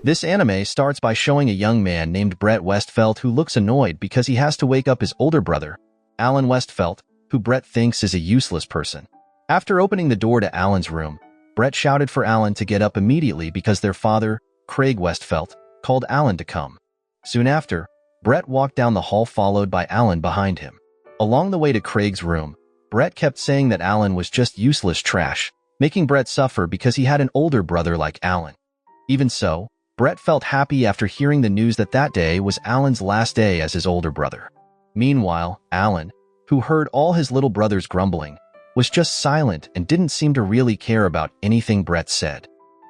This anime starts by showing a young man named Brett Westfeldt who looks annoyed because he has to wake up his older brother, Alan Westfeldt, who Brett thinks is a useless person. After opening the door to Alan's room, Brett shouted for Alan to get up immediately because their father, Craig Westfeldt, called Alan to come. Soon after, Brett walked down the hall followed by Alan behind him. Along the way to Craig's room, Brett kept saying that Alan was just useless trash, making Brett suffer because he had an older brother like Alan. Even so, Brett felt happy after hearing the news that that day was Alan's last day as his older brother. Meanwhile, Alan, who heard all his little brothers grumbling, was just silent and didn't seem to really care about anything Brett said.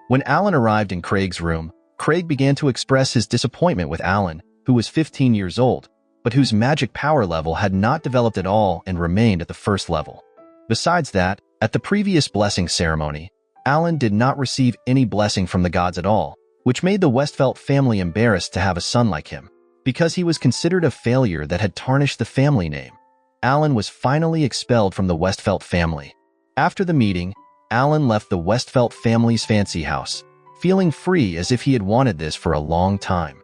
When Alan arrived in Craig's room, Craig began to express his disappointment with Alan, who was 15 years old, but whose magic power level had not developed at all and remained at the first level. Besides that, at the previous blessing ceremony, Alan did not receive any blessing from the gods at all, which made the Westfeldt family embarrassed to have a son like him, because he was considered a failure that had tarnished the family name. Alan was finally expelled from the Westfeldt family. After the meeting, Alan left the Westfeldt family's fancy house, feeling free as if he had wanted this for a long time.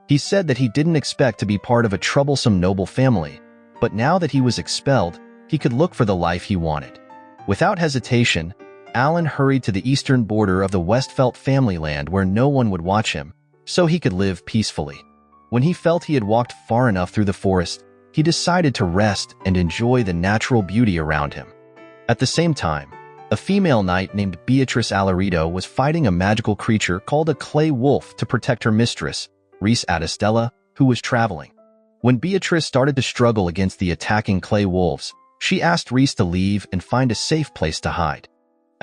He said that he didn't expect to be part of a troublesome noble family, but now that he was expelled, he could look for the life he wanted. Without hesitation, Alan hurried to the eastern border of the Westfeldt family land where no one would watch him, so he could live peacefully. When he felt he had walked far enough through the forest, he decided to rest and enjoy the natural beauty around him. At the same time, a female knight named Beatrice Alarido was fighting a magical creature called a clay wolf to protect her mistress, Reese Adestella, who was traveling. When Beatrice started to struggle against the attacking clay wolves, she asked Reese to leave and find a safe place to hide.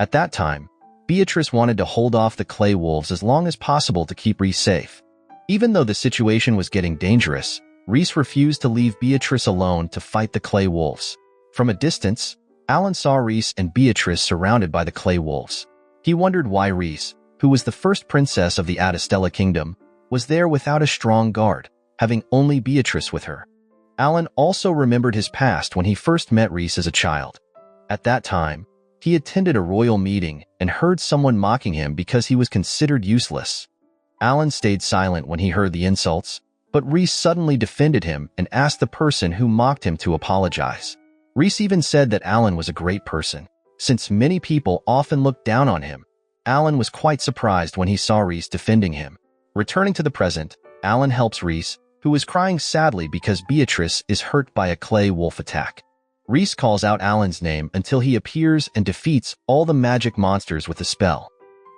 At that time, Beatrice wanted to hold off the clay wolves as long as possible to keep Reese safe. Even though the situation was getting dangerous, Reese refused to leave Beatrice alone to fight the clay wolves. From a distance, Alan saw Reese and Beatrice surrounded by the clay wolves. He wondered why Reese, who was the first princess of the Adestella kingdom, was there without a strong guard, having only Beatrice with her. Alan also remembered his past when he first met Reese as a child. At that time, he attended a royal meeting and heard someone mocking him because he was considered useless. Alan stayed silent when he heard the insults, but Reese suddenly defended him and asked the person who mocked him to apologize. Reese even said that Alan was a great person. Since many people often looked down on him, Alan was quite surprised when he saw Reese defending him. Returning to the present, Alan helps Reese, who is crying sadly because Beatrice is hurt by a clay wolf attack. Reese calls out Alan's name until he appears and defeats all the magic monsters with a spell.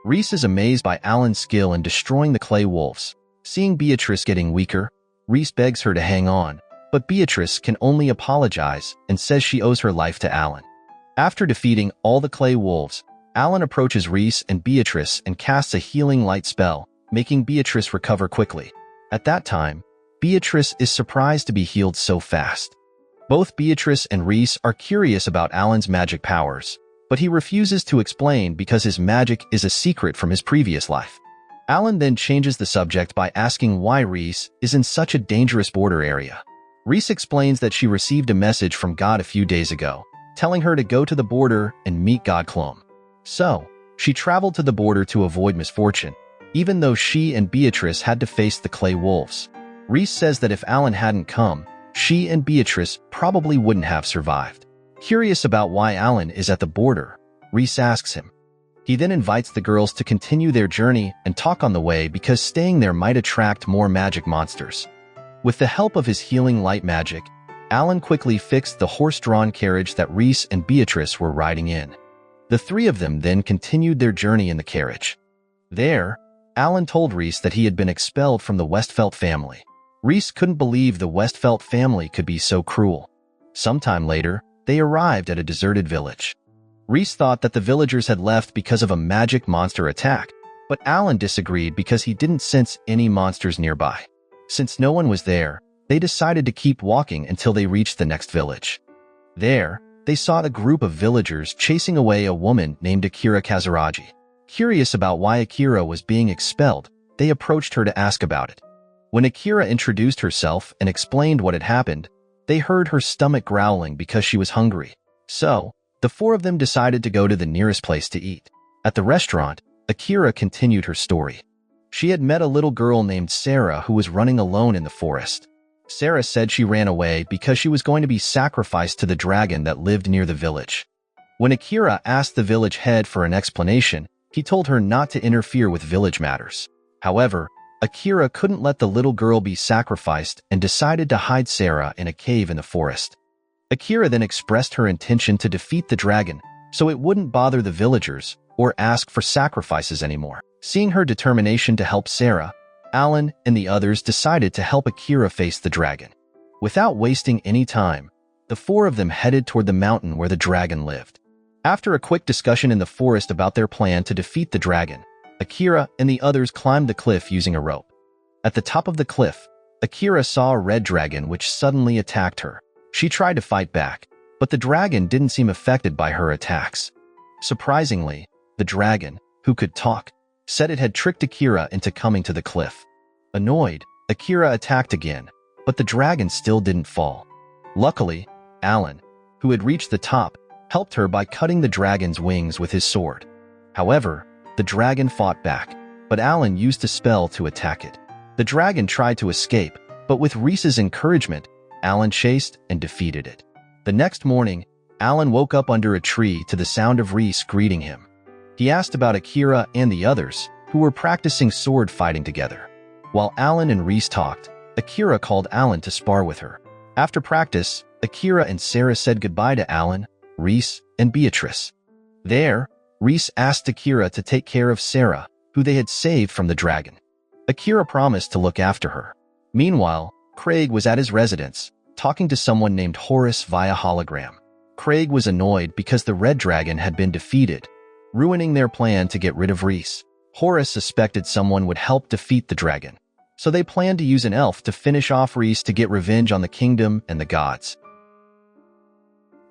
Reese is amazed by Alan's skill in destroying the clay wolves. Seeing Beatrice getting weaker, Reese begs her to hang on, but Beatrice can only apologize and says she owes her life to Alan. After defeating all the clay wolves, Alan approaches Reese and Beatrice and casts a healing light spell, making Beatrice recover quickly. At that time, Beatrice is surprised to be healed so fast. Both Beatrice and Reese are curious about Alan's magic powers, but he refuses to explain because his magic is a secret from his previous life. Alan then changes the subject by asking why Reese is in such a dangerous border area. Reese explains that she received a message from God a few days ago, telling her to go to the border and meet God Clome. So, she traveled to the border to avoid misfortune, even though she and Beatrice had to face the clay wolves. Reese says that if Alan hadn't come, she and Beatrice probably wouldn't have survived. Curious about why Alan is at the border, Reese asks him. He then invites the girls to continue their journey and talk on the way because staying there might attract more magic monsters. With the help of his healing light magic, Alan quickly fixed the horse-drawn carriage that Reese and Beatrice were riding in. The three of them then continued their journey in the carriage. There, Alan told Reese that he had been expelled from the Westfeldt family. Reese couldn't believe the Westfeldt family could be so cruel. Sometime later, they arrived at a deserted village. Reese thought that the villagers had left because of a magic monster attack, but Alan disagreed because he didn't sense any monsters nearby. Since no one was there, they decided to keep walking until they reached the next village. There, they saw a group of villagers chasing away a woman named Akira Kazuragi. Curious about why Akira was being expelled, they approached her to ask about it. When Akira introduced herself and explained what had happened, they heard her stomach growling because she was hungry. So, the four of them decided to go to the nearest place to eat. At the restaurant, Akira continued her story. She had met a little girl named Sarah who was running alone in the forest. Sarah said she ran away because she was going to be sacrificed to the dragon that lived near the village. When Akira asked the village head for an explanation, he told her not to interfere with village matters. However, Akira couldn't let the little girl be sacrificed and decided to hide Sarah in a cave in the forest. Akira then expressed her intention to defeat the dragon so it wouldn't bother the villagers or ask for sacrifices anymore. Seeing her determination to help Sarah, Alan and the others decided to help Akira face the dragon. Without wasting any time, the four of them headed toward the mountain where the dragon lived. After a quick discussion in the forest about their plan to defeat the dragon, Akira and the others climbed the cliff using a rope. At the top of the cliff, Akira saw a red dragon which suddenly attacked her. She tried to fight back, but the dragon didn't seem affected by her attacks. Surprisingly, the dragon, who could talk, said it had tricked Akira into coming to the cliff. Annoyed, Akira attacked again, but the dragon still didn't fall. Luckily, Alan, who had reached the top, helped her by cutting the dragon's wings with his sword. However, the dragon fought back, but Alan used a spell to attack it. The dragon tried to escape, but with Reese's encouragement, Alan chased and defeated it. The next morning, Alan woke up under a tree to the sound of Reese greeting him. He asked about Akira and the others, who were practicing sword fighting together. While Alan and Reese talked, Akira called Alan to spar with her. After practice, Akira and Sarah said goodbye to Alan, Reese, and Beatrice. There, Reese asked Akira to take care of Sarah, who they had saved from the dragon. Akira promised to look after her. Meanwhile, Craig was at his residence, talking to someone named Horace via hologram. Craig was annoyed because the red dragon had been defeated, ruining their plan to get rid of Reese. Horace suspected someone would help defeat the dragon, so they planned to use an elf to finish off Reese to get revenge on the kingdom and the gods.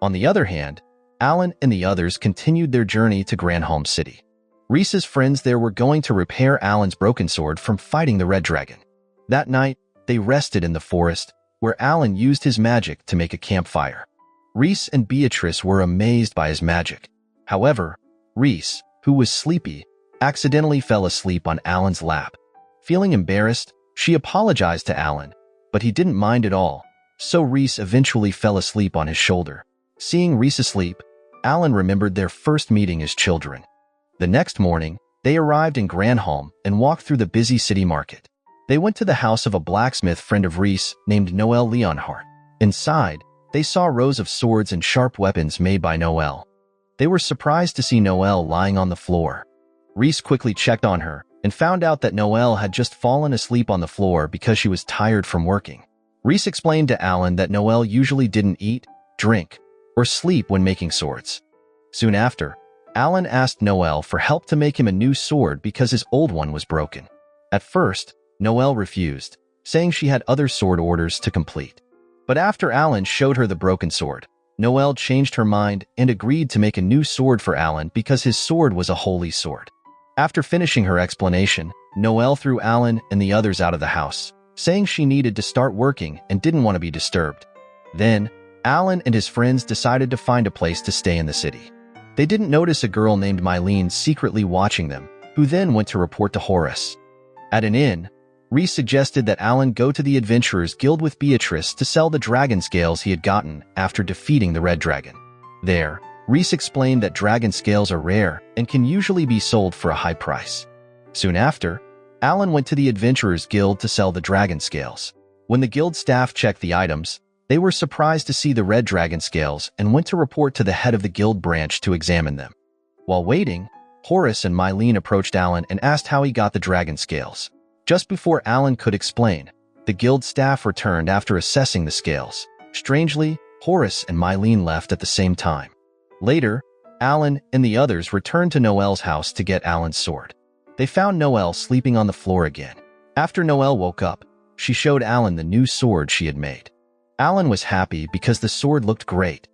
On the other hand, Alan and the others continued their journey to Granholm City. Reese's friends there were going to repair Alan's broken sword from fighting the red dragon. That night, they rested in the forest, where Alan used his magic to make a campfire. Reese and Beatrice were amazed by his magic. However, Reese, who was sleepy, accidentally fell asleep on Alan's lap. Feeling embarrassed, she apologized to Alan, but he didn't mind at all, so Reese eventually fell asleep on his shoulder. Seeing Reese asleep, Alan remembered their first meeting as children. The next morning, they arrived in Granholm and walked through the busy city market. They went to the house of a blacksmith friend of Reese named Noel Leonhardt. Inside, they saw rows of swords and sharp weapons made by Noel. They were surprised to see Noel lying on the floor. Reese quickly checked on her and found out that Noel had just fallen asleep on the floor because she was tired from working. Reese explained to Alan that Noel usually didn't eat, drink, or sleep when making swords. Soon after, Alan asked Noel for help to make him a new sword because his old one was broken. At first, Noel refused, saying she had other sword orders to complete. But after Alan showed her the broken sword, Noel changed her mind and agreed to make a new sword for Alan because his sword was a holy sword. After finishing her explanation, Noel threw Alan and the others out of the house, saying she needed to start working and didn't want to be disturbed. Then, Alan and his friends decided to find a place to stay in the city. They didn't notice a girl named Mylene secretly watching them, who then went to report to Horace. At an inn, Reese suggested that Alan go to the Adventurers Guild with Beatrice to sell the dragon scales he had gotten after defeating the red dragon. There, Reese explained that dragon scales are rare and can usually be sold for a high price. Soon after, Alan went to the Adventurers Guild to sell the dragon scales. When the guild staff checked the items, they were surprised to see the red dragon scales and went to report to the head of the guild branch to examine them. While waiting, Horace and Mylene approached Alan and asked how he got the dragon scales. Just before Alan could explain, the guild staff returned after assessing the scales. Strangely, Horace and Mylene left at the same time. Later, Alan and the others returned to Noel's house to get Alan's sword. They found Noel sleeping on the floor again. After Noel woke up, she showed Alan the new sword she had made. Alan was happy because the sword looked great.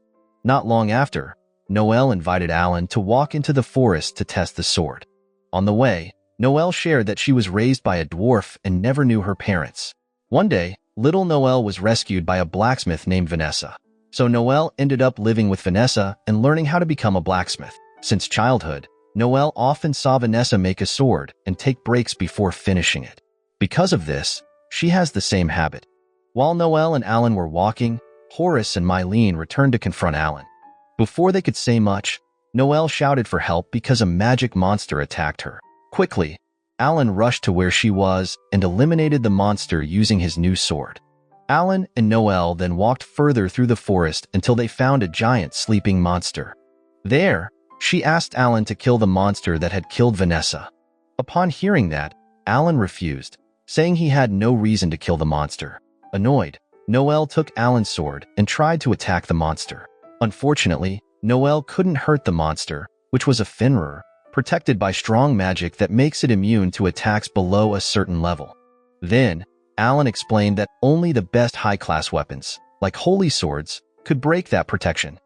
Not long after, Noel invited Alan to walk into the forest to test the sword. On the way, Noel shared that she was raised by a dwarf and never knew her parents. One day, little Noel was rescued by a blacksmith named Vanessa. So Noel ended up living with Vanessa and learning how to become a blacksmith. Since childhood, Noelle often saw Vanessa make a sword and take breaks before finishing it. Because of this, she has the same habit. While Noelle and Alan were walking, Horace and Mylene returned to confront Alan. Before they could say much, Noelle shouted for help because a magic monster attacked her. Quickly, Alan rushed to where she was and eliminated the monster using his new sword. Alan and Noelle then walked further through the forest until they found a giant sleeping monster. There, she asked Alan to kill the monster that had killed Vanessa. Upon hearing that, Alan refused, saying he had no reason to kill the monster. Annoyed, Noelle took Alan's sword and tried to attack the monster. Unfortunately, Noelle couldn't hurt the monster, which was a Fenrir, protected by strong magic that makes it immune to attacks below a certain level. Then, Alan explained that only the best high-class weapons, like holy swords, could break that protection.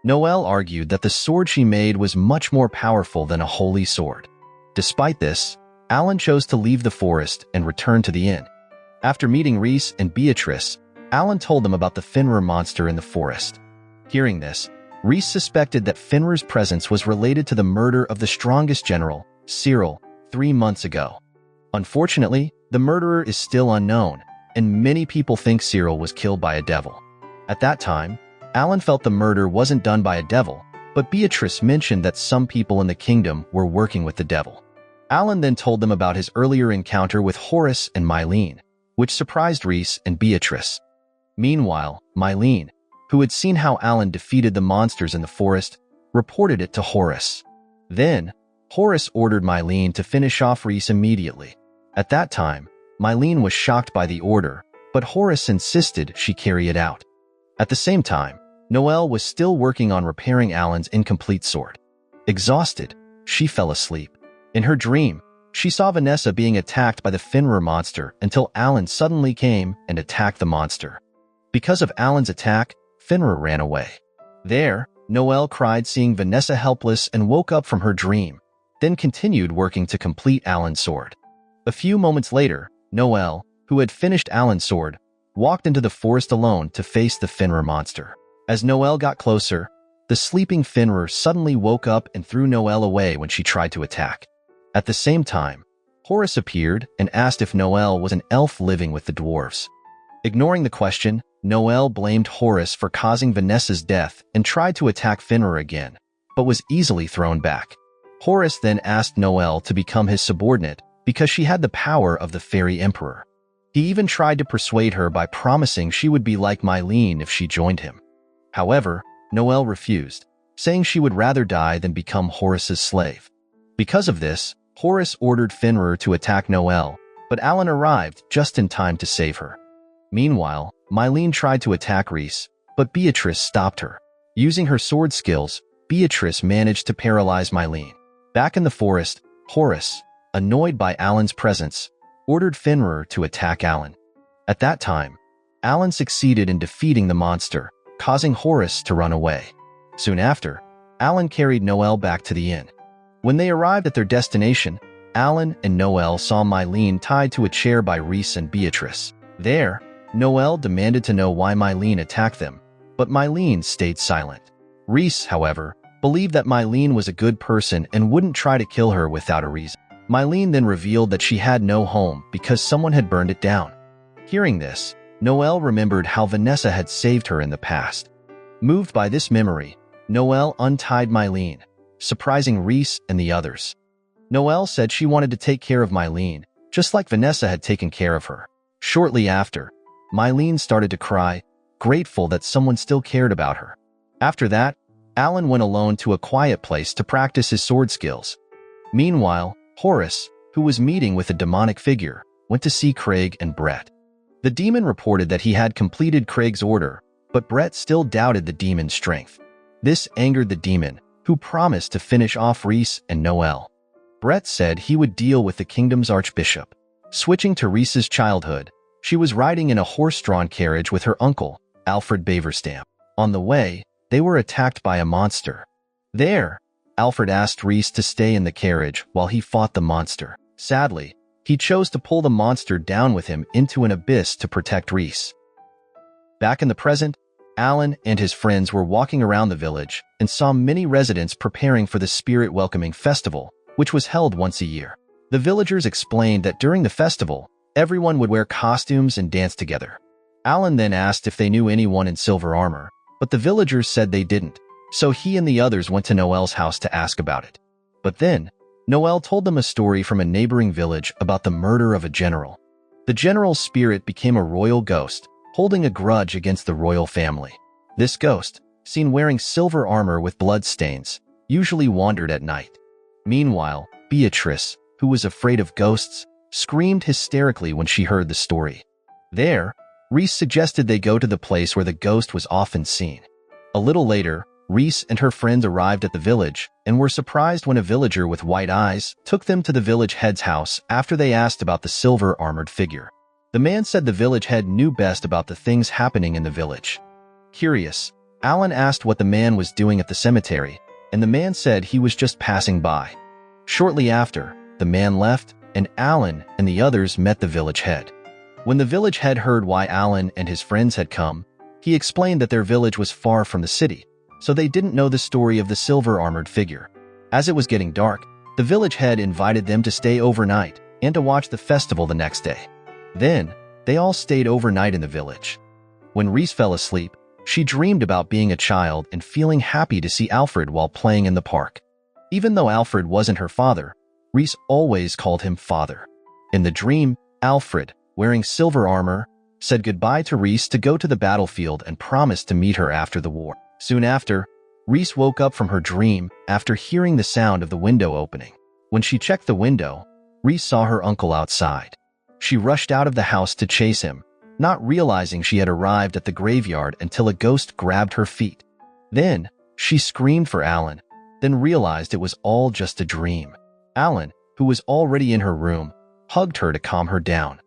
Noelle argued that the sword she made was much more powerful than a holy sword. Despite this, Alan chose to leave the forest and return to the inn. After meeting Rhys and Beatrice, Alan told them about the Fenrir monster in the forest. Hearing this, Rhys suspected that Fenrir's presence was related to the murder of the strongest general, Cyril, 3 months ago. Unfortunately, the murderer is still unknown, and many people think Cyril was killed by a devil. At that time, Alan felt the murder wasn't done by a devil, but Beatrice mentioned that some people in the kingdom were working with the devil. Alan then told them about his earlier encounter with Horace and Mylene, which surprised Rhys and Beatrice. Meanwhile, Mylene, who had seen how Alan defeated the monsters in the forest, reported it to Horace. Then, Horace ordered Mylene to finish off Rhys immediately. At that time, Mylene was shocked by the order, but Horace insisted she carry it out. At the same time, Noelle was still working on repairing Alan's incomplete sword. Exhausted, she fell asleep. In her dream, she saw Vanessa being attacked by the Fenrir monster until Alan suddenly came and attacked the monster. Because of Alan's attack, Fenrir ran away. There, Noelle cried seeing Vanessa helpless and woke up from her dream, then continued working to complete Alan's sword. A few moments later, Noelle, who had finished Alan's sword, walked into the forest alone to face the Fenrir monster. As Noelle got closer, the sleeping Fenrir suddenly woke up and threw Noelle away when she tried to attack. At the same time, Horace appeared and asked if Noelle was an elf living with the dwarves. Ignoring the question, Noelle blamed Horace for causing Vanessa's death and tried to attack Fenrir again, but was easily thrown back. Horace then asked Noelle to become his subordinate because she had the power of the fairy emperor. He even tried to persuade her by promising she would be like Mylene if she joined him. However, Noelle refused, saying she would rather die than become Horace's slave. Because of this, Horace ordered Fenrir to attack Noelle, but Alan arrived just in time to save her. Meanwhile, Mylene tried to attack Rhys, but Beatrice stopped her. Using her sword skills, Beatrice managed to paralyze Mylene. Back in the forest, Horace, annoyed by Alan's presence, ordered Fenrir to attack Alan. At that time, Alan succeeded in defeating the monster, causing Horace to run away. Soon after, Alan carried Noelle back to the inn. When they arrived at their destination, Alan and Noelle saw Mylene tied to a chair by Rhys and Beatrice. There, Noelle demanded to know why Mylene attacked them, but Mylene stayed silent. Rhys, however, believed that Mylene was a good person and wouldn't try to kill her without a reason. Mylene then revealed that she had no home because someone had burned it down. Hearing this, Noelle remembered how Vanessa had saved her in the past. Moved by this memory, Noelle untied Mylene, surprising Rhys and the others. Noelle said she wanted to take care of Mylene, just like Vanessa had taken care of her. Shortly after, Mylene started to cry, grateful that someone still cared about her. After that, Alan went alone to a quiet place to practice his sword skills. Meanwhile, Horace, who was meeting with a demonic figure, went to see Craig and Brett. The demon reported that he had completed Craig's order, but Brett still doubted the demon's strength. This angered the demon, who promised to finish off Rhys and Noelle. Brett said he would deal with the kingdom's archbishop. Switching to Rhys's childhood, she was riding in a horse-drawn carriage with her uncle, Alfred Baverstam. On the way, they were attacked by a monster. There, Alfred asked Rhys to stay in the carriage while he fought the monster. Sadly, he chose to pull the monster down with him into an abyss to protect Rhys. Back in the present, Alan and his friends were walking around the village and saw many residents preparing for the spirit welcoming festival, which was held once a year. The villagers explained that during the festival, everyone would wear costumes and dance together. Alan then asked if they knew anyone in silver armor, but the villagers said they didn't, so he and the others went to Noel's house to ask about it. But then, Noel told them a story from a neighboring village about the murder of a general. The general's spirit became a royal ghost, holding a grudge against the royal family. This ghost, seen wearing silver armor with blood stains, usually wandered at night. Meanwhile, Beatrice, who was afraid of ghosts, screamed hysterically when she heard the story. There, Reese suggested they go to the place where the ghost was often seen. A little later, Reese and her friends arrived at the village and were surprised when a villager with white eyes took them to the village head's house after they asked about the silver-armored figure. The man said the village head knew best about the things happening in the village. Curious, Alan asked what the man was doing at the cemetery, and the man said he was just passing by. Shortly after, the man left, and Alan and the others met the village head. When the village head heard why Alan and his friends had come, he explained that their village was far from the city, so they didn't know the story of the silver-armored figure. As it was getting dark, the village head invited them to stay overnight and to watch the festival the next day. Then, they all stayed overnight in the village. When Reese fell asleep, she dreamed about being a child and feeling happy to see Alfred while playing in the park. Even though Alfred wasn't her father, Reese always called him father. In the dream, Alfred, wearing silver armor, said goodbye to Reese to go to the battlefield and promised to meet her after the war. Soon after, Reese woke up from her dream after hearing the sound of the window opening. When she checked the window, Reese saw her uncle outside. She rushed out of the house to chase him, not realizing she had arrived at the graveyard until a ghost grabbed her feet. Then, she screamed for Alan, then realized it was all just a dream. Alan, who was already in her room, hugged her to calm her down.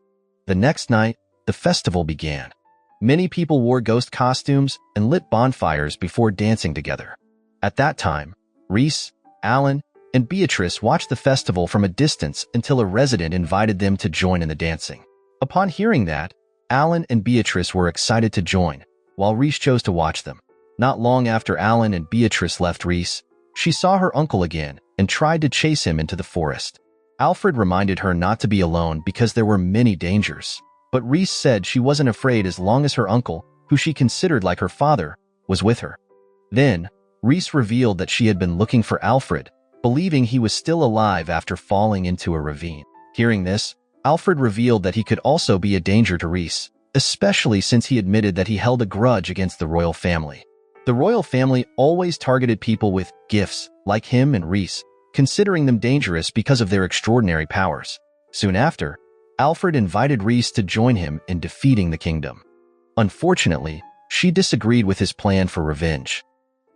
The next night, the festival began. Many people wore ghost costumes and lit bonfires before dancing together. At that time, Reese, Alan, and Beatrice watched the festival from a distance until a resident invited them to join in the dancing. Upon hearing that, Alan and Beatrice were excited to join, while Reese chose to watch them. Not long after Alan and Beatrice left Reese, she saw her uncle again and tried to chase him into the forest. Alfred reminded her not to be alone because there were many dangers, but Reese said she wasn't afraid as long as her uncle, who she considered like her father, was with her. Then, Reese revealed that she had been looking for Alfred, believing he was still alive after falling into a ravine. Hearing this, Alfred revealed that he could also be a danger to Reese, especially since he admitted that he held a grudge against the royal family. The royal family always targeted people with gifts, like him and Reese, considering them dangerous because of their extraordinary powers. Soon after, Alfred invited Reese to join him in defeating the kingdom. Unfortunately, she disagreed with his plan for revenge.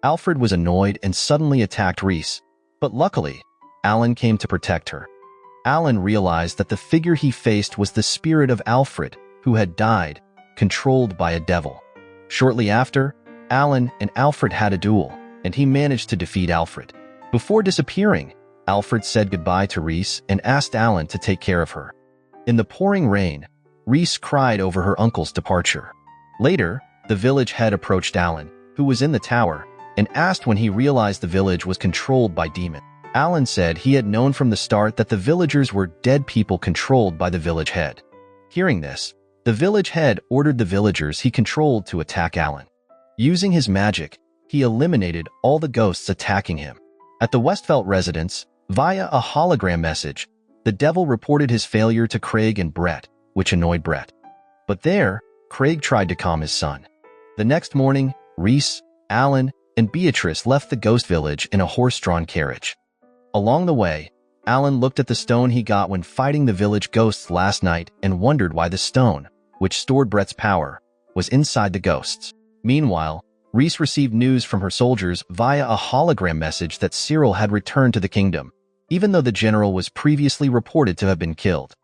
Alfred was annoyed and suddenly attacked Reese, but luckily, Alan came to protect her. Alan realized that the figure he faced was the spirit of Alfred, who had died, controlled by a devil. Shortly after, Alan and Alfred had a duel, and he managed to defeat Alfred. Before disappearing, Alfred said goodbye to Reese and asked Alan to take care of her. In the pouring rain, Reese cried over her uncle's departure. Later, the village head approached Alan, who was in the tower, and asked when he realized the village was controlled by demons. Alan said he had known from the start that the villagers were dead people controlled by the village head. Hearing this, the village head ordered the villagers he controlled to attack Alan. Using his magic, he eliminated all the ghosts attacking him. At the Westfeldt residence, via a hologram message, the devil reported his failure to Craig and Brett, which annoyed Brett. But there, Craig tried to calm his son. The next morning, Reese, Alan, and Beatrice left the ghost village in a horse-drawn carriage. Along the way, Alan looked at the stone he got when fighting the village ghosts last night and wondered why the stone, which stored Brett's power, was inside the ghosts. Meanwhile, Reese received news from her soldiers via a hologram message that Cyril had returned to the kingdom, even though the general was previously reported to have been killed.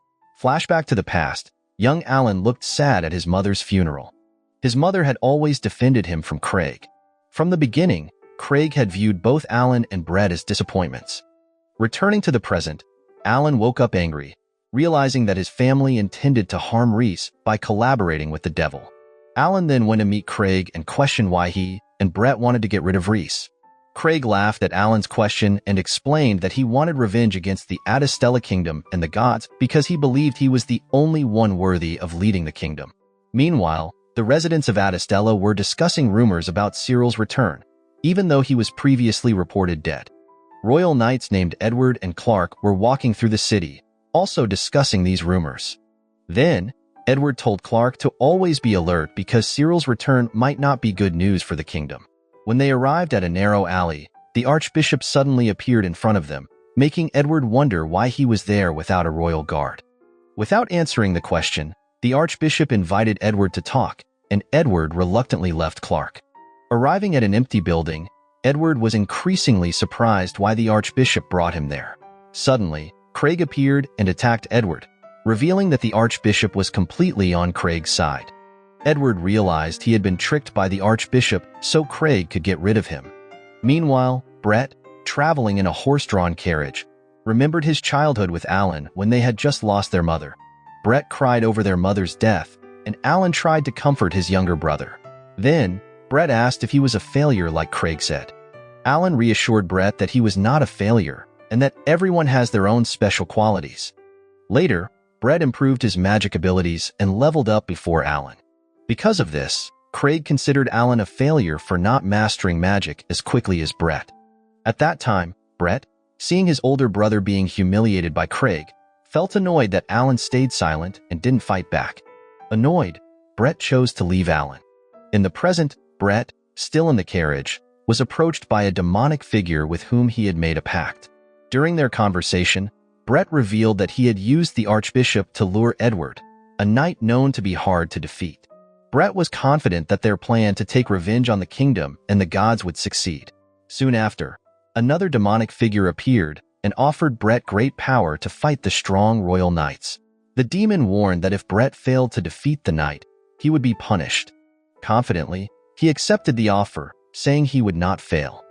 Flashback to the past, young Alan looked sad at his mother's funeral. His mother had always defended him from Craig. From the beginning, Craig had viewed both Alan and Brett as disappointments. Returning to the present, Alan woke up angry, realizing that his family intended to harm Reese by collaborating with the devil. Alan then went to meet Craig and questioned why he and Brett wanted to get rid of Reese. Craig laughed at Alan's question and explained that he wanted revenge against the Adastella kingdom and the gods because he believed he was the only one worthy of leading the kingdom. Meanwhile, the residents of Adastella were discussing rumors about Cyril's return, even though he was previously reported dead. Royal knights named Edward and Clark were walking through the city, also discussing these rumors. Then, Edward told Clark to always be alert because Cyril's return might not be good news for the kingdom. When they arrived at a narrow alley, the archbishop suddenly appeared in front of them, making Edward wonder why he was there without a royal guard. Without answering the question, the archbishop invited Edward to talk, and Edward reluctantly left Clark. Arriving at an empty building, Edward was increasingly surprised why the archbishop brought him there. Suddenly, Craig appeared and attacked Edward, revealing that the archbishop was completely on Craig's side. Edward realized he had been tricked by the archbishop so Craig could get rid of him. Meanwhile, Brett, traveling in a horse-drawn carriage, remembered his childhood with Alan when they had just lost their mother. Brett cried over their mother's death, and Alan tried to comfort his younger brother. Then, Brett asked if he was a failure like Craig said. Alan reassured Brett that he was not a failure and that everyone has their own special qualities. Later, Brett improved his magic abilities and leveled up before Alan. Because of this, Craig considered Alan a failure for not mastering magic as quickly as Brett. At that time, Brett, seeing his older brother being humiliated by Craig, felt annoyed that Alan stayed silent and didn't fight back. Annoyed, Brett chose to leave Alan. In the present, Brett, still in the carriage, was approached by a demonic figure with whom he had made a pact. During their conversation, Brett revealed that he had used the archbishop to lure Edward, a knight known to be hard to defeat. Brett was confident that their plan to take revenge on the kingdom and the gods would succeed. Soon after, another demonic figure appeared and offered Brett great power to fight the strong royal knights. The demon warned that if Brett failed to defeat the knight, he would be punished. Confidently, he accepted the offer, saying he would not fail.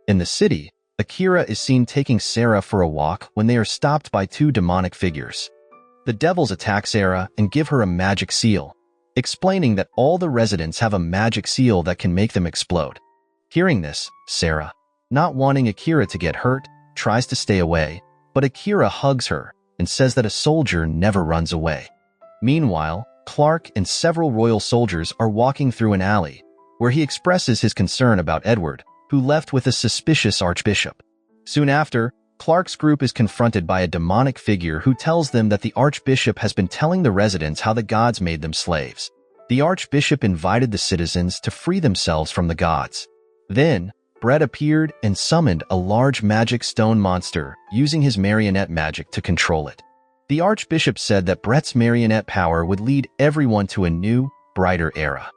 In the city, Akira is seen taking Sarah for a walk when they are stopped by two demonic figures. The devils attack Sarah and give her a magic seal, explaining that all the residents have a magic seal that can make them explode. Hearing this, Sarah, not wanting Akira to get hurt, tries to stay away, but Akira hugs her and says that a soldier never runs away. Meanwhile, Clark and several royal soldiers are walking through an alley, where he expresses his concern about Edward, who left with a suspicious archbishop. Soon after, Clark's group is confronted by a demonic figure who tells them that the archbishop has been telling the residents how the gods made them slaves. The archbishop invited the citizens to free themselves from the gods. Then, Brett appeared and summoned a large magic stone monster using his marionette magic to control it. The archbishop said that Brett's marionette power would lead everyone to a new, brighter era.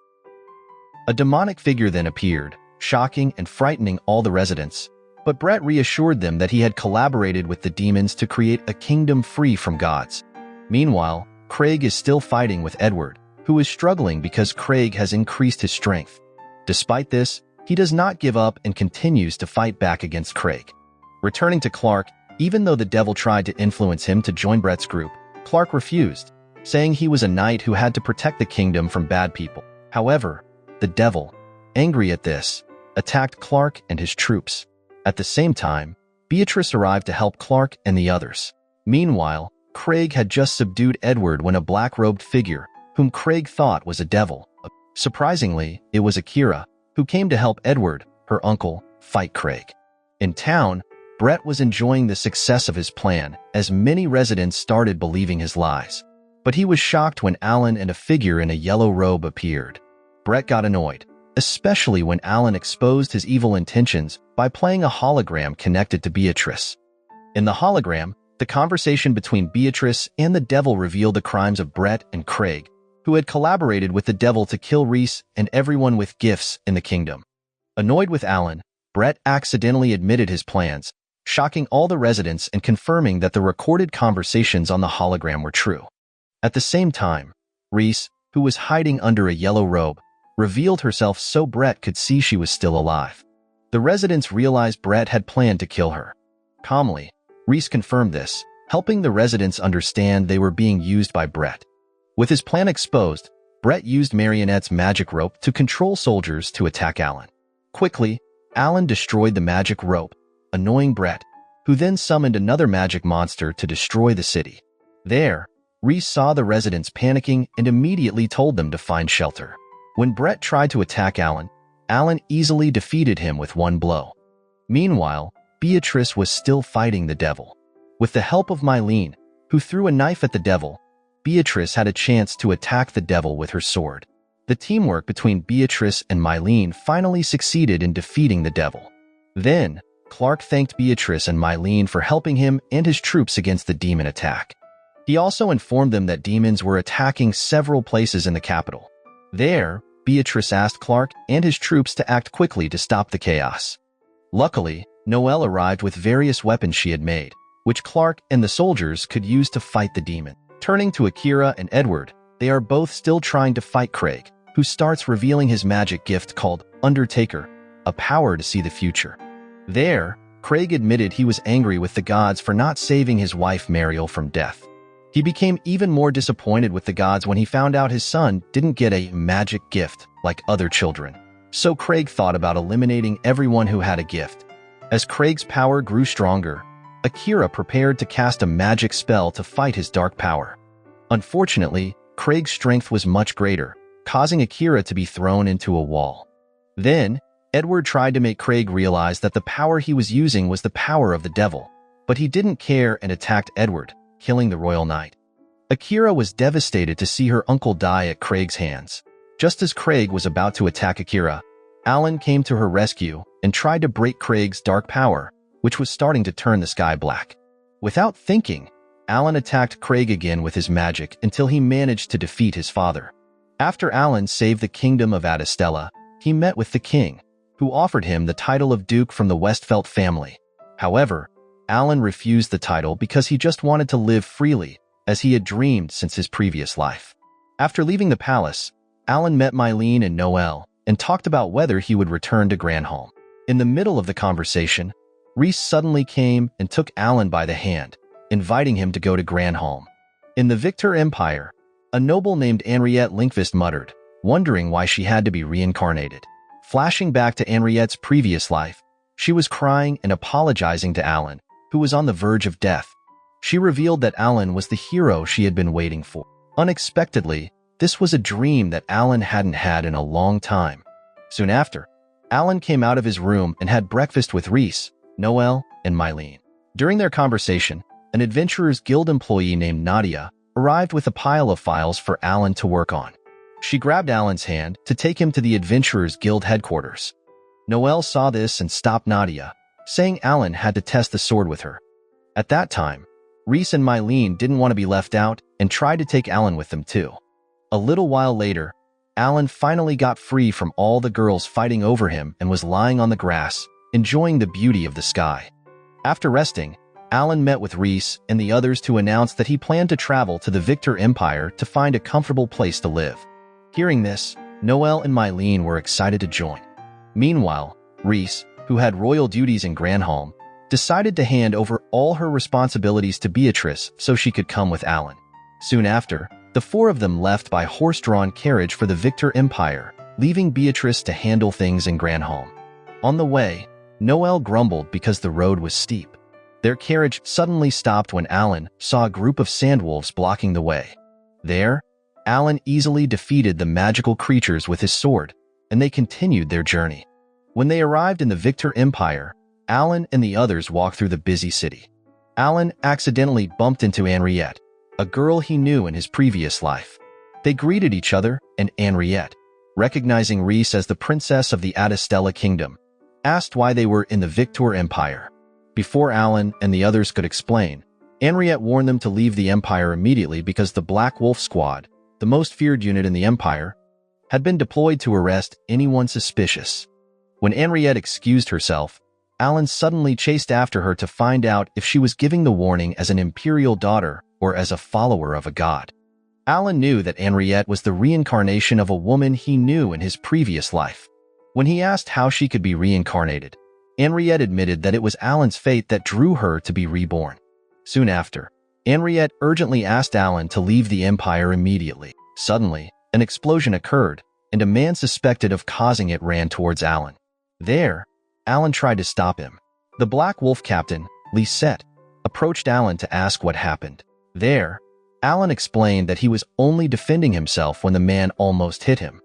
A demonic figure then appeared, shocking and frightening all the residents, but Brett reassured them that he had collaborated with the demons to create a kingdom free from gods. Meanwhile, Craig is still fighting with Edward, who is struggling because Craig has increased his strength. Despite this, he does not give up and continues to fight back against Craig. Returning to Clark, even though the devil tried to influence him to join Brett's group, Clark refused, saying he was a knight who had to protect the kingdom from bad people. However, the devil, angry at this, attacked Clark and his troops. At the same time, Beatrice arrived to help Clark and the others. Meanwhile, Craig had just subdued Edward when a black-robed figure, whom Craig thought was a devil. Surprisingly, it was Akira, who came to help Edward, her uncle, fight Craig. In town, Brett was enjoying the success of his plan as many residents started believing his lies. But he was shocked when Alan and a figure in a yellow robe appeared. Brett got annoyed, especially when Alan exposed his evil intentions by playing a hologram connected to Beatrice. In the hologram, the conversation between Beatrice and the devil revealed the crimes of Brett and Craig, who had collaborated with the devil to kill Reese and everyone with gifts in the kingdom. Annoyed with Alan, Brett accidentally admitted his plans, shocking all the residents and confirming that the recorded conversations on the hologram were true. At the same time, Reese, who was hiding under a yellow robe, revealed herself so Brett could see she was still alive. The residents realized Brett had planned to kill her. Calmly, Reese confirmed this, helping the residents understand they were being used by Brett. With his plan exposed, Brett used Marionette's magic rope to control soldiers to attack Alan. Quickly, Alan destroyed the magic rope, annoying Brett, who then summoned another magic monster to destroy the city. There, Reese saw the residents panicking and immediately told them to find shelter. When Brett tried to attack Alan, Alan easily defeated him with one blow. Meanwhile, Beatrice was still fighting the devil. With the help of Mylene, who threw a knife at the devil, Beatrice had a chance to attack the devil with her sword. The teamwork between Beatrice and Mylene finally succeeded in defeating the devil. Then, Clark thanked Beatrice and Mylene for helping him and his troops against the demon attack. He also informed them that demons were attacking several places in the capital. There, Beatrice asked Clark and his troops to act quickly to stop the chaos. Luckily, Noelle arrived with various weapons she had made, which Clark and the soldiers could use to fight the demon. Turning to Akira and Edward, they are both still trying to fight Craig, who starts revealing his magic gift called Undertaker, a power to see the future. There, Craig admitted he was angry with the gods for not saving his wife Mariel from death. He became even more disappointed with the gods when he found out his son didn't get a magic gift like other children. So Craig thought about eliminating everyone who had a gift. As Craig's power grew stronger, Akira prepared to cast a magic spell to fight his dark power. Unfortunately, Craig's strength was much greater, causing Akira to be thrown into a wall. Then, Edward tried to make Craig realize that the power he was using was the power of the devil, but he didn't care and attacked Edward, killing the royal knight. Akira was devastated to see her uncle die at Craig's hands. Just as Craig was about to attack Akira, Alan came to her rescue and tried to break Craig's dark power, which was starting to turn the sky black. Without thinking, Alan attacked Craig again with his magic until he managed to defeat his father. After Alan saved the kingdom of Adastella, he met with the king, who offered him the title of Duke from the Westfeldt family. However, Alan refused the title because he just wanted to live freely, as he had dreamed since his previous life. After leaving the palace, Alan met Mylene and Noelle and talked about whether he would return to Granholm. In the middle of the conversation, Reese suddenly came and took Alan by the hand, inviting him to go to Granholm. In the Victor Empire, a noble named Henriette Linkvist muttered, wondering why she had to be reincarnated. Flashing back to Henriette's previous life, she was crying and apologizing to Alan, who was on the verge of death. She revealed that Alan was the hero she had been waiting for. Unexpectedly, this was a dream that Alan hadn't had in a long time. Soon after, Alan came out of his room and had breakfast with Reese, Noelle, and Mylene. During their conversation, an Adventurers Guild employee named Nadia arrived with a pile of files for Alan to work on. She grabbed Alan's hand to take him to the Adventurers Guild headquarters. Noelle saw this and stopped Nadia, saying Alan had to test the sword with her. At that time, Reese and Mylene didn't want to be left out and tried to take Alan with them too. A little while later, Alan finally got free from all the girls fighting over him and was lying on the grass, enjoying the beauty of the sky. After resting, Alan met with Reese and the others to announce that he planned to travel to the Victor Empire to find a comfortable place to live. Hearing this, Noelle and Mylene were excited to join. Meanwhile, Reese, who had royal duties in Granholm, decided to hand over all her responsibilities to Beatrice so she could come with Alan. Soon after, the four of them left by horse-drawn carriage for the Victor Empire, leaving Beatrice to handle things in Granholm. On the way, Noelle grumbled because the road was steep. Their carriage suddenly stopped when Alan saw a group of sandwolves blocking the way. There, Alan easily defeated the magical creatures with his sword, and they continued their journey. When they arrived in the Victor Empire, Alan and the others walked through the busy city. Alan accidentally bumped into Henriette, a girl he knew in his previous life. They greeted each other, and Henriette, recognizing Reese as the princess of the Adastella kingdom, asked why they were in the Victor Empire. Before Alan and the others could explain, Henriette warned them to leave the Empire immediately because the Black Wolf Squad, the most feared unit in the Empire, had been deployed to arrest anyone suspicious. When Henriette excused herself, Alan suddenly chased after her to find out if she was giving the warning as an imperial daughter or as a follower of a god. Alan knew that Henriette was the reincarnation of a woman he knew in his previous life. When he asked how she could be reincarnated, Henriette admitted that it was Alan's fate that drew her to be reborn. Soon after, Henriette urgently asked Alan to leave the Empire immediately. Suddenly, an explosion occurred, and a man suspected of causing it ran towards Alan. There, Alan tried to stop him. The Black Wolf captain, Lisette, approached Alan to ask what happened. There, Alan explained that he was only defending himself when the man almost hit him.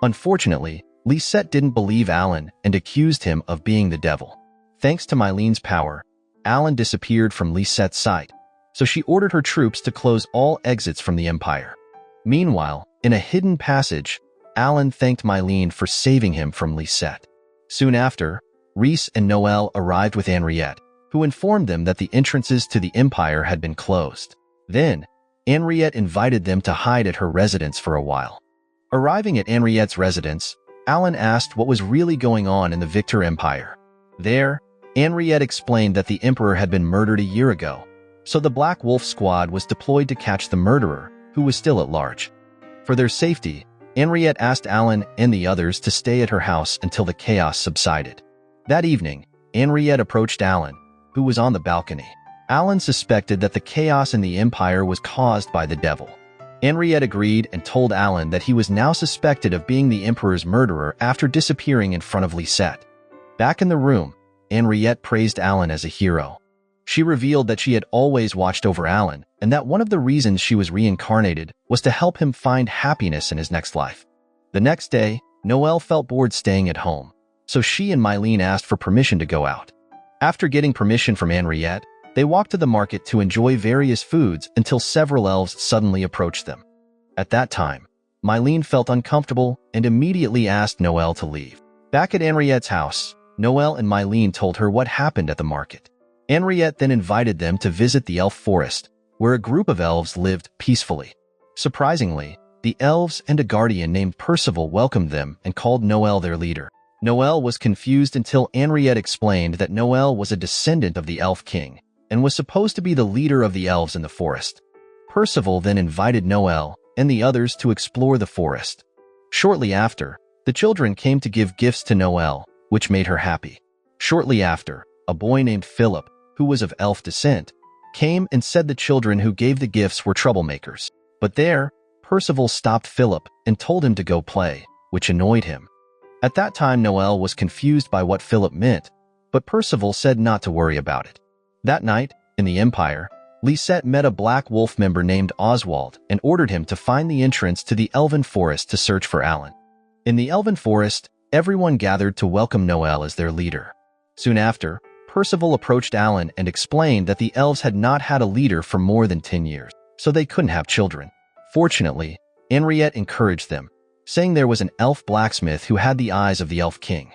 Unfortunately, Lisette didn't believe Alan and accused him of being the devil. Thanks to Mylene's power, Alan disappeared from Lisette's sight, so she ordered her troops to close all exits from the Empire. Meanwhile, in a hidden passage, Alan thanked Mylene for saving him from Lisette. Soon after, Rhys and Noelle arrived with Henriette, who informed them that the entrances to the Empire had been closed. Then, Henriette invited them to hide at her residence for a while. Arriving at Henriette's residence, Alan asked what was really going on in the Victor Empire. There, Henriette explained that the Emperor had been murdered a year ago, so the Black Wolf squad was deployed to catch the murderer, who was still at large. For their safety, Henriette asked Alan and the others to stay at her house until the chaos subsided. That evening, Henriette approached Alan, who was on the balcony. Alan suspected that the chaos in the Empire was caused by the devil. Henriette agreed and told Alan that he was now suspected of being the Emperor's murderer after disappearing in front of Lisette. Back in the room, Henriette praised Alan as a hero. She revealed that she had always watched over Alan and that one of the reasons she was reincarnated was to help him find happiness in his next life. The next day, Noelle felt bored staying at home, so she and Mylene asked for permission to go out. After getting permission from Henriette, they walked to the market to enjoy various foods until several elves suddenly approached them. At that time, Mylene felt uncomfortable and immediately asked Noelle to leave. Back at Henriette's house, Noelle and Mylene told her what happened at the market. Henriette then invited them to visit the elf forest, where a group of elves lived peacefully. Surprisingly, the elves and a guardian named Percival welcomed them and called Noelle their leader. Noelle was confused until Henriette explained that Noelle was a descendant of the Elf King and was supposed to be the leader of the elves in the forest. Percival then invited Noelle and the others to explore the forest. Shortly after, the children came to give gifts to Noelle, which made her happy. Shortly after, a boy named Philip, who was of elf descent, came and said the children who gave the gifts were troublemakers. But there, Percival stopped Philip and told him to go play, which annoyed him. At that time, Noelle was confused by what Philip meant, but Percival said not to worry about it. That night, in the Empire, Lisette met a Black Wolf member named Oswald and ordered him to find the entrance to the Elven Forest to search for Alan. In the Elven Forest, everyone gathered to welcome Noelle as their leader. Soon after, Percival approached Alan and explained that the elves had not had a leader for more than 10 years, so they couldn't have children. Fortunately, Henriette encouraged them, saying there was an elf blacksmith who had the eyes of the Elf King.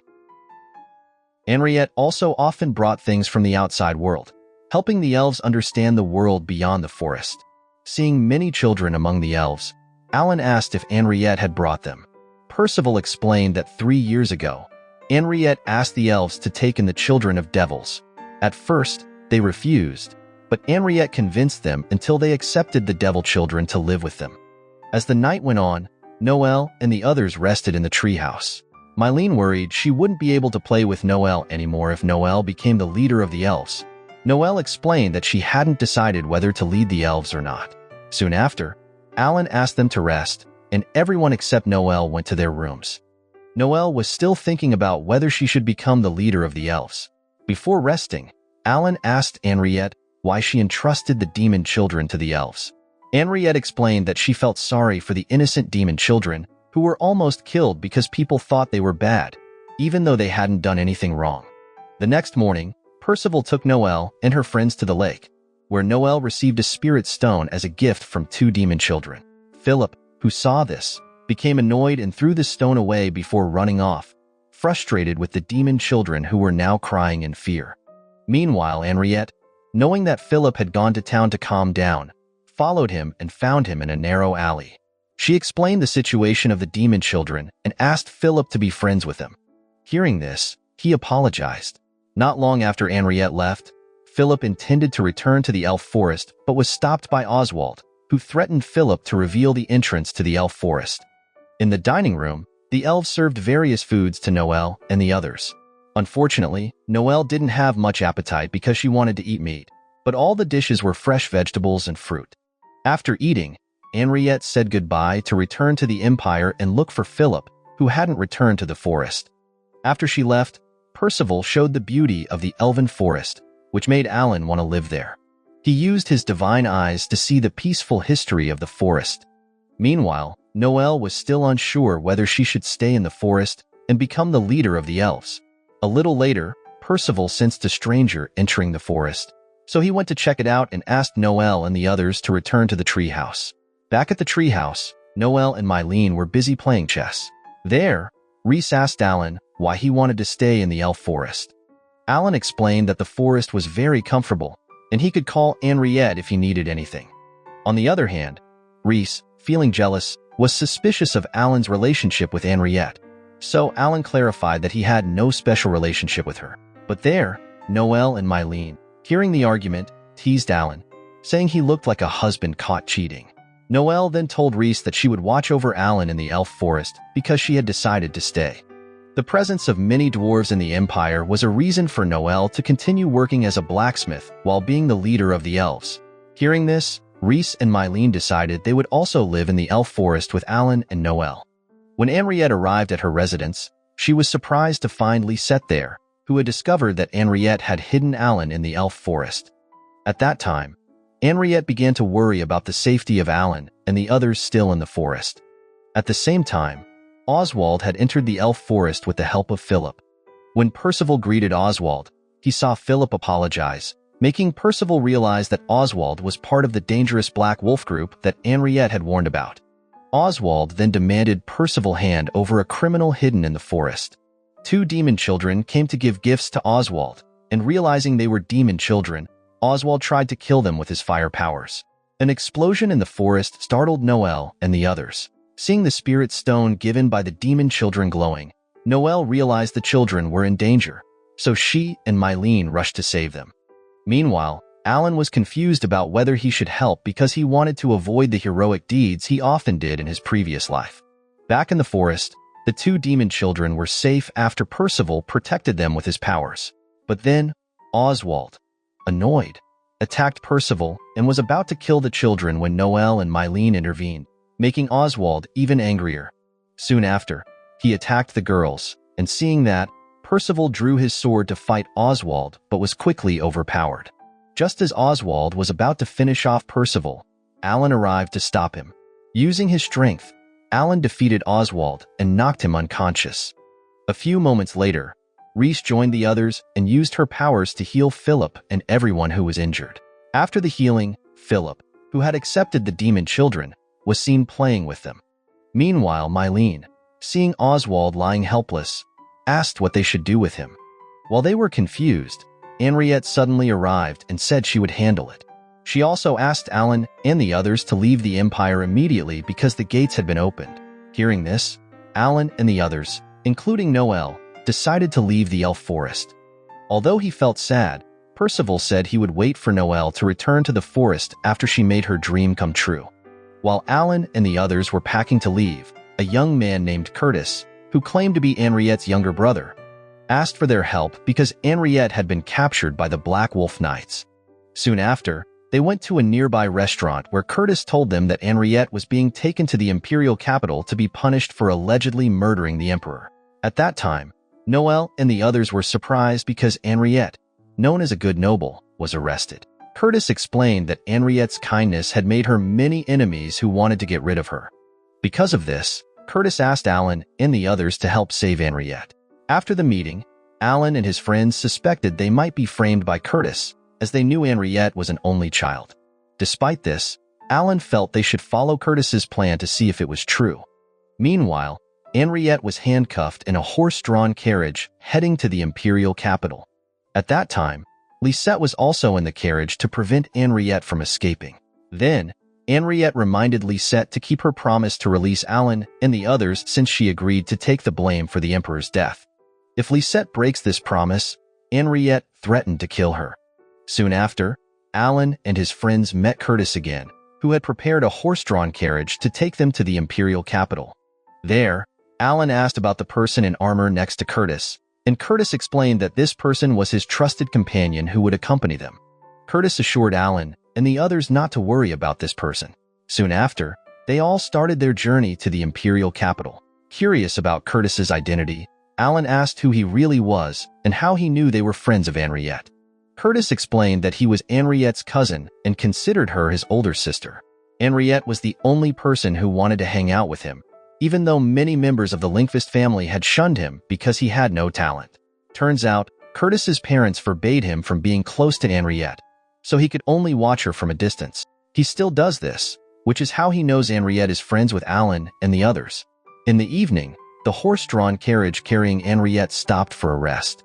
Henriette also often brought things from the outside world, helping the elves understand the world beyond the forest. Seeing many children among the elves, Alan asked if Henriette had brought them. Percival explained that 3 years ago, Henriette asked the elves to take in the children of devils. At first, they refused, but Henriette convinced them until they accepted the devil children to live with them. As the night went on, Noelle and the others rested in the treehouse. Mylene worried she wouldn't be able to play with Noelle anymore if Noelle became the leader of the elves. Noelle explained that she hadn't decided whether to lead the elves or not. Soon after, Alan asked them to rest, and everyone except Noelle went to their rooms. Noelle was still thinking about whether she should become the leader of the elves. Before resting, Alan asked Henriette why she entrusted the demon children to the elves. Henriette explained that she felt sorry for the innocent demon children who were almost killed because people thought they were bad, even though they hadn't done anything wrong. The next morning, Percival took Noelle and her friends to the lake, where Noelle received a spirit stone as a gift from 2 demon children. Philip, who saw this, became annoyed and threw the stone away before running off, frustrated with the demon children who were now crying in fear. Meanwhile, Henriette, knowing that Philip had gone to town to calm down, followed him and found him in a narrow alley. She explained the situation of the demon children and asked Philip to be friends with him. Hearing this, he apologized. Not long after Henriette left, Philip intended to return to the elf forest but was stopped by Oswald, who threatened Philip to reveal the entrance to the elf forest. In the dining room, the elves served various foods to Noelle and the others. Unfortunately, Noelle didn't have much appetite because she wanted to eat meat, but all the dishes were fresh vegetables and fruit. After eating, Henriette said goodbye to return to the Empire and look for Philip, who hadn't returned to the forest. After she left, Percival showed the beauty of the elven forest, which made Alan want to live there. He used his divine eyes to see the peaceful history of the forest. Meanwhile, Noelle was still unsure whether she should stay in the forest and become the leader of the elves. A little later, Percival sensed a stranger entering the forest, so he went to check it out and asked Noelle and the others to return to the treehouse. Back at the treehouse, Noelle and Mylene were busy playing chess. There, Rhys asked Alan why he wanted to stay in the elf forest. Alan explained that the forest was very comfortable, and he could call Henriette if he needed anything. On the other hand, Rhys, feeling jealous, was suspicious of Alan's relationship with Henriette, so Alan clarified that he had no special relationship with her. But there, Noelle and Mylene, hearing the argument, teased Alan, saying he looked like a husband caught cheating. Noelle then told Rhys that she would watch over Alan in the elf forest because she had decided to stay. The presence of many dwarves in the Empire was a reason for Noelle to continue working as a blacksmith while being the leader of the elves. Hearing this, Rhys and Mylene decided they would also live in the elf forest with Alan and Noelle. When Henriette arrived at her residence, she was surprised to find Lisette there, who had discovered that Henriette had hidden Alan in the elf forest. At that time, Henriette began to worry about the safety of Alan and the others still in the forest. At the same time, Oswald had entered the elf forest with the help of Philip. When Percival greeted Oswald, he saw Philip apologize, making Percival realize that Oswald was part of the dangerous Black Wolf group that Henriette had warned about. Oswald then demanded Percival hand over a criminal hidden in the forest. Two demon children came to give gifts to Oswald, and realizing they were demon children, Oswald tried to kill them with his fire powers. An explosion in the forest startled Noelle and the others. Seeing the spirit stone given by the demon children glowing, Noelle realized the children were in danger, so she and Mylene rushed to save them. Meanwhile, Alan was confused about whether he should help because he wanted to avoid the heroic deeds he often did in his previous life. Back in the forest, the two demon children were safe after Percival protected them with his powers. But then, Oswald, annoyed, attacked Percival and was about to kill the children when Noelle and Mylene intervened, making Oswald even angrier. Soon after, he attacked the girls, and seeing that, Percival drew his sword to fight Oswald but was quickly overpowered. Just as Oswald was about to finish off Percival, Alan arrived to stop him. Using his strength, Alan defeated Oswald and knocked him unconscious. A few moments later, Rhys joined the others and used her powers to heal Philip and everyone who was injured. After the healing, Philip, who had accepted the demon children, was seen playing with them. Meanwhile, Mylene, seeing Oswald lying helpless, asked what they should do with him. While they were confused, Henriette suddenly arrived and said she would handle it. She also asked Alan and the others to leave the Empire immediately because the gates had been opened. Hearing this, Alan and the others, including Noelle, decided to leave the elf forest. Although he felt sad, Percival said he would wait for Noelle to return to the forest after she made her dream come true. While Alan and the others were packing to leave, a young man named Curtis, who claimed to be Henriette's younger brother, asked for their help because Henriette had been captured by the Black Wolf Knights. Soon after, they went to a nearby restaurant where Curtis told them that Henriette was being taken to the imperial capital to be punished for allegedly murdering the emperor. At that time, Noelle and the others were surprised because Henriette, known as a good noble, was arrested. Curtis explained that Henriette's kindness had made her many enemies who wanted to get rid of her. Because of this, Curtis asked Alan and the others to help save Henriette. After the meeting, Alan and his friends suspected they might be framed by Curtis, as they knew Henriette was an only child. Despite this, Alan felt they should follow Curtis's plan to see if it was true. Meanwhile, Henriette was handcuffed in a horse-drawn carriage heading to the imperial capital. At that time, Lisette was also in the carriage to prevent Henriette from escaping. Then, Henriette reminded Lisette to keep her promise to release Alan and the others since she agreed to take the blame for the emperor's death. If Lisette breaks this promise, Henriette threatened to kill her. Soon after, Alan and his friends met Curtis again, who had prepared a horse-drawn carriage to take them to the imperial capital. There, Alan asked about the person in armor next to Curtis, and Curtis explained that this person was his trusted companion who would accompany them. Curtis assured Alan and the others not to worry about this person. Soon after, they all started their journey to the imperial capital. Curious about Curtis's identity, Alan asked who he really was and how he knew they were friends of Henriette. Curtis explained that he was Henriette's cousin and considered her his older sister. Henriette was the only person who wanted to hang out with him, even though many members of the Linkvist family had shunned him because he had no talent. Turns out, Curtis's parents forbade him from being close to Henriette, so he could only watch her from a distance. He still does this, which is how he knows Henriette is friends with Alan and the others. In the evening, the horse-drawn carriage carrying Henriette stopped for a rest.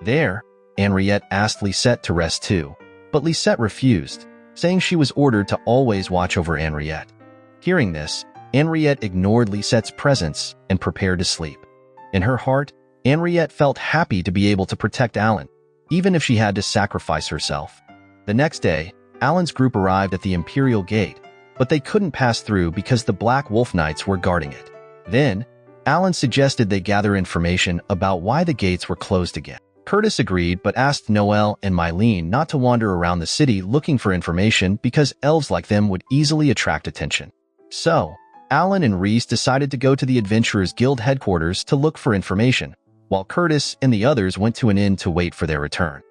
There, Henriette asked Lisette to rest too, but Lisette refused, saying she was ordered to always watch over Henriette. Hearing this, Henriette ignored Lisette's presence and prepared to sleep. In her heart, Henriette felt happy to be able to protect Alan, even if she had to sacrifice herself. The next day, Alan's group arrived at the Imperial Gate, but they couldn't pass through because the Black Wolf Knights were guarding it. Then, Alan suggested they gather information about why the gates were closed again. Curtis agreed but asked Noelle and Mylene not to wander around the city looking for information because elves like them would easily attract attention. So, Alan and Reese decided to go to the Adventurers Guild headquarters to look for information, while Curtis and the others went to an inn to wait for their return.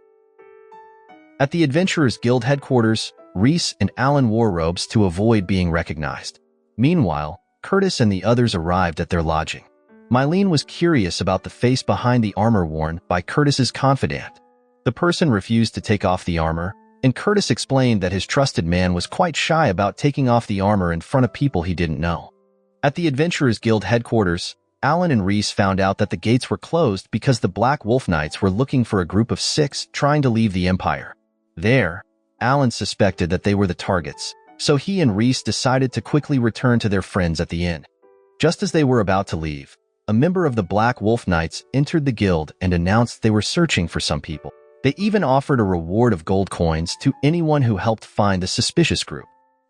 At the Adventurers Guild headquarters, Reese and Alan wore robes to avoid being recognized. Meanwhile, Curtis and the others arrived at their lodging. Mylene was curious about the face behind the armor worn by Curtis's confidant. The person refused to take off the armor, and Curtis explained that his trusted man was quite shy about taking off the armor in front of people he didn't know. At the Adventurers Guild headquarters, Alan and Reese found out that the gates were closed because the Black Wolf Knights were looking for a group of 6 trying to leave the Empire. There, Alan suspected that they were the targets, so he and Reese decided to quickly return to their friends at the inn. Just as they were about to leave, a member of the Black Wolf Knights entered the guild and announced they were searching for some people. They even offered a reward of gold coins to anyone who helped find the suspicious group.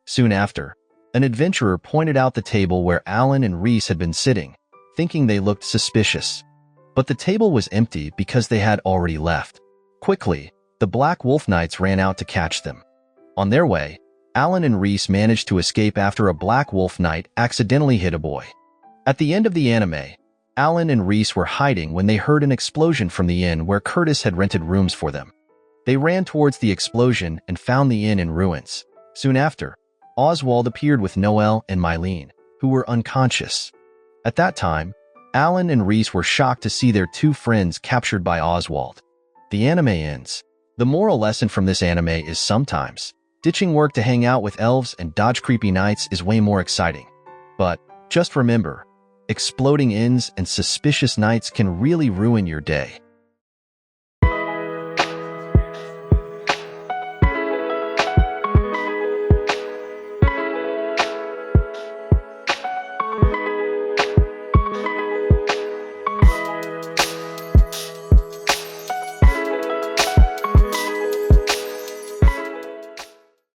Soon after, an adventurer pointed out the table where Alan and Reese had been sitting, thinking they looked suspicious. But the table was empty because they had already left. Quickly, the Black Wolf Knights ran out to catch them. On their way, Alan and Reese managed to escape after a Black Wolf Knight accidentally hit a boy. At the end of the anime, Alan and Reese were hiding when they heard an explosion from the inn where Curtis had rented rooms for them. They ran towards the explosion and found the inn in ruins. Soon after, Oswald appeared with Noelle and Mylene, who were unconscious. At that time, Alan and Reese were shocked to see their 2 friends captured by Oswald. The anime ends. The moral lesson from this anime is sometimes, ditching work to hang out with elves and dodge creepy knights is way more exciting. But, just remember, exploding inns and suspicious knights can really ruin your day.